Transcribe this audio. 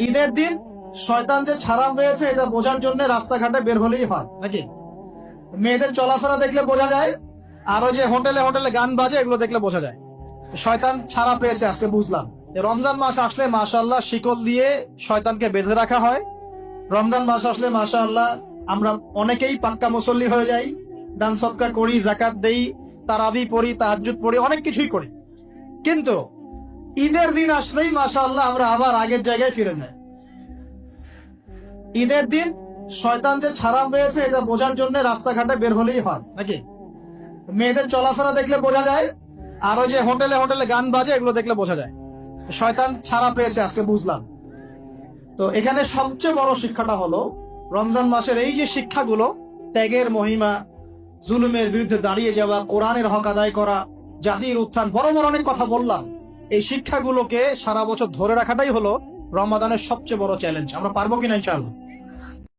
ঈদের দিন শয়তান যে ছাড়া পেয়েছে এটা বোঝার জন্য রাস্তাঘাটে বের হলেই হয় নাকি? মেয়েদের চলাফেরা দেখলে বোঝা যায়, আর ওই যে হোটেলে হোটেলে গান বাজে এগুলো দেখলে বোঝা যায় শয়তান ছাড়া পেয়েছে। আজকে বুঝলাম রমজান মাস আসলে মাশাআল্লাহ শিকল দিয়ে শয়তানকে বেঁধে রাখা হয়। রমজান মাস আসলে মাশাআল্লাহ আমরা অনেকেই পাক্কা মুসল্লি হয়ে যাই, দান সদকা করি, যাকাত দেই, তারাবি পড়ি, তাহাজ্জুদ পড়ি, অনেক কিছুই করি। কিন্তু ঈদের দিন আসলেই মাশাআল্লাহ আমরা আবার আগের জায়গায় ফিরে যাই। ঈদের দিন শয়তান যে ছাড়া পেয়েছে এটা বোঝার জন্য রাস্তাঘাটে বের হলেই হয় নাকি? মেয়েদের চলাফেরা দেখলে বোঝা যায়, আর ওই যে হোটেলে হোটেলে গান বাজে এগুলো দেখলে বোঝা যায় শয়তান ছাড়া পেয়েছে। আজকে বুঝলাম। তো এখানে সবচেয়ে বড় শিক্ষাটা হলো রমজান মাসের এই যে শিক্ষাগুলো, ত্যাগের মহিমা, জুলুমের বিরুদ্ধে দাঁড়িয়ে যাওয়া, কোরআনের হক আদায় করা, জাতির উত্থান, বড় বড় অনেক কথা বললাম। এই শিক্ষাগুলোকে সারা বছর ধরে রাখাটাই হলো রমাদানের সবচেয়ে বড় চ্যালেঞ্জ। আমরা পারবো কিনা ইনশাআল্লাহ?